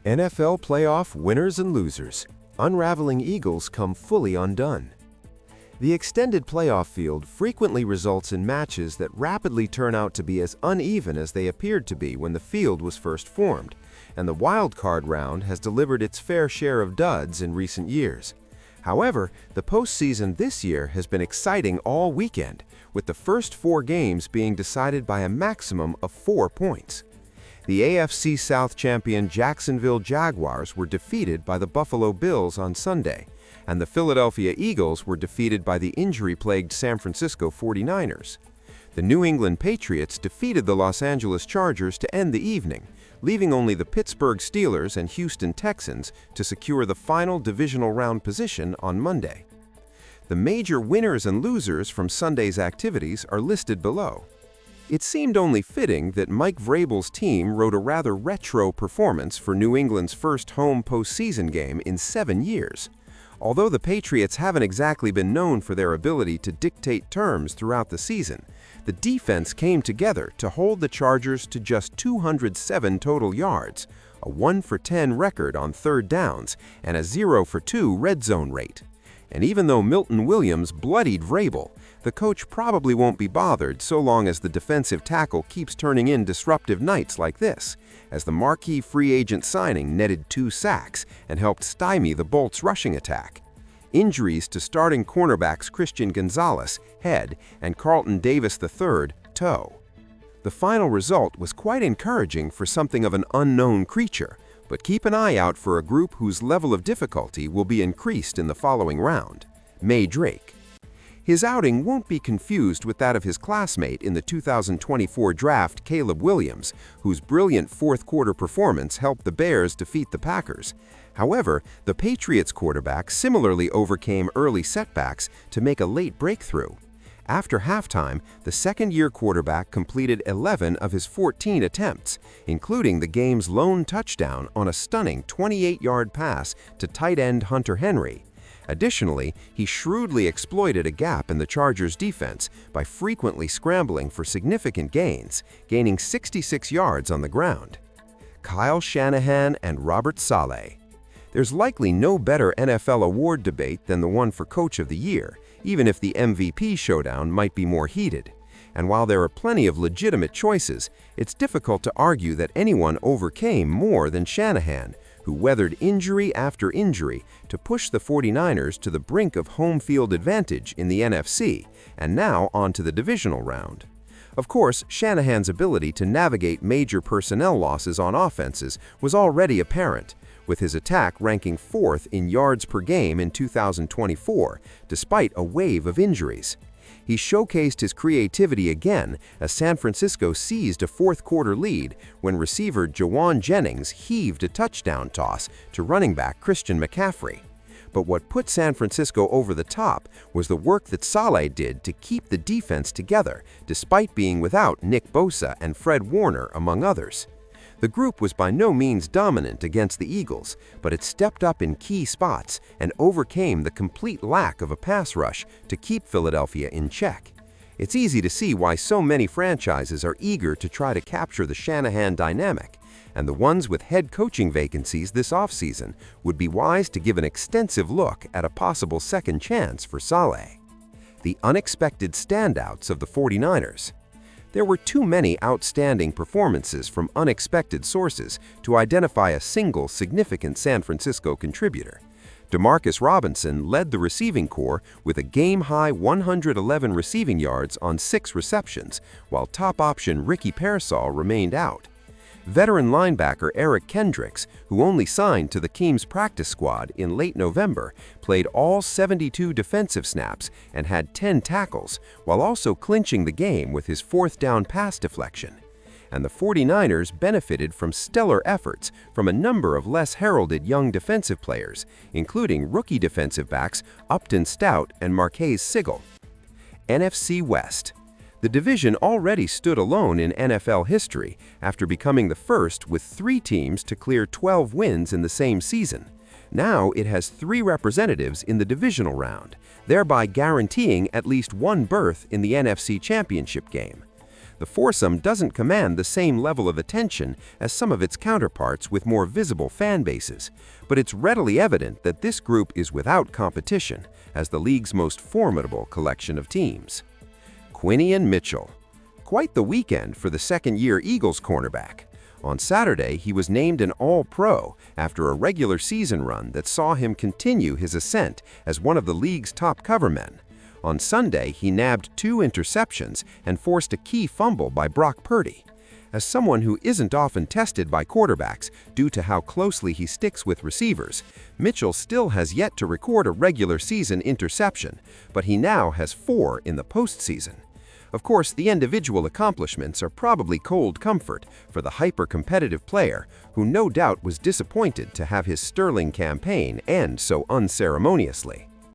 NFL playoff winners and losers. Unraveling Eagles come fully undone. The extended playoff field frequently results in matches that rapidly turn out to be as uneven as they appeared to be when the field was first formed, and the wild card round has delivered its fair share of duds in recent years. However, the postseason this year has been exciting all weekend, with the first 4 games being decided by a maximum of 4 points. The AFC South champion Jacksonville Jaguars were defeated by the Buffalo Bills on Sunday, and the Philadelphia Eagles were defeated by the injury-plagued San Francisco 49ers. The New England Patriots defeated the Los Angeles Chargers to end the evening, leaving only the Pittsburgh Steelers and Houston Texans to secure the final divisional round position on Monday. The major winners and losers from Sunday's activities are listed below. It seemed only fitting that Mike Vrabel's team wrote a rather retro performance for New England's first home postseason game in 7 years. Although the Patriots haven't exactly been known for their ability to dictate terms throughout the season, the defense came together to hold the Chargers to just 207 total yards, a 1-for-10 record on third downs, and a 0-for-2 red zone rate. And even though Milton Williams bloodied Vrabel, the coach probably won't be bothered so long as the defensive tackle keeps turning in disruptive nights like this, as the marquee free agent signing netted 2 sacks and helped stymie the Bolts' rushing attack. Injuries to starting cornerbacks Christian Gonzalez, head, and Carlton Davis III, toe. The final result was quite encouraging for something of an unknown creature, but keep an eye out for a group whose level of difficulty will be increased in the following round: May Drake. His outing won't be confused with that of his classmate in the 2024 draft, Caleb Williams, whose brilliant fourth-quarter performance helped the Bears defeat the Packers. However, the Patriots quarterback similarly overcame early setbacks to make a late breakthrough. After halftime, the second-year quarterback completed 11 of his 14 attempts, including the game's lone touchdown on a stunning 28-yard pass to tight end Hunter Henry. Additionally, he shrewdly exploited a gap in the Chargers' defense by frequently scrambling for significant gains, gaining 66 yards on the ground. Kyle Shanahan and Robert Saleh. There's likely no better NFL award debate than the one for Coach of the Year, even if the MVP showdown might be more heated. And while there are plenty of legitimate choices, it's difficult to argue that anyone overcame more than Shanahan, who weathered injury after injury to push the 49ers to the brink of home field advantage in the NFC, and now onto the divisional round. Of course, Shanahan's ability to navigate major personnel losses on offenses was already apparent, with his attack ranking 4th in yards per game in 2024, despite a wave of injuries. He showcased his creativity again as San Francisco seized a fourth-quarter lead when receiver Jawan Jennings heaved a touchdown toss to running back Christian McCaffrey. But what put San Francisco over the top was the work that Saleh did to keep the defense together, despite being without Nick Bosa and Fred Warner, among others. The group was by no means dominant against the Eagles, but it stepped up in key spots and overcame the complete lack of a pass rush to keep Philadelphia in check. It's easy to see why so many franchises are eager to try to capture the Shanahan dynamic, and the ones with head coaching vacancies this offseason would be wise to give an extensive look at a possible second chance for Saleh. The unexpected standouts of the 49ers. There were too many outstanding performances from unexpected sources to identify a single significant San Francisco contributor. Demarcus Robinson led the receiving corps with a game-high 111 receiving yards on 6 receptions, while top option Ricky Pearsall remained out. Veteran linebacker Eric Kendricks, who only signed to the team's practice squad in late November, played all 72 defensive snaps and had 10 tackles, while also clinching the game with his fourth-down pass deflection. And the 49ers benefited from stellar efforts from a number of less heralded young defensive players, including rookie defensive backs Upton Stout and Marquez Sigel. NFC West. The division already stood alone in NFL history after becoming the first with 3 teams to clear 12 wins in the same season. Now it has 3 representatives in the divisional round, thereby guaranteeing at least one berth in the NFC Championship game. The foursome doesn't command the same level of attention as some of its counterparts with more visible fan bases, but it's readily evident that this group is without competition as the league's most formidable collection of teams. Quinion Mitchell. Quite the weekend for the second-year Eagles cornerback. On Saturday, he was named an All-Pro after a regular season run that saw him continue his ascent as one of the league's top covermen. On Sunday, he nabbed 2 interceptions and forced a key fumble by Brock Purdy. As someone who isn't often tested by quarterbacks due to how closely he sticks with receivers, Mitchell still has yet to record a regular season interception, but he now has 4 in the postseason. Of course, the individual accomplishments are probably cold comfort for the hyper-competitive player who no doubt was disappointed to have his sterling campaign end so unceremoniously.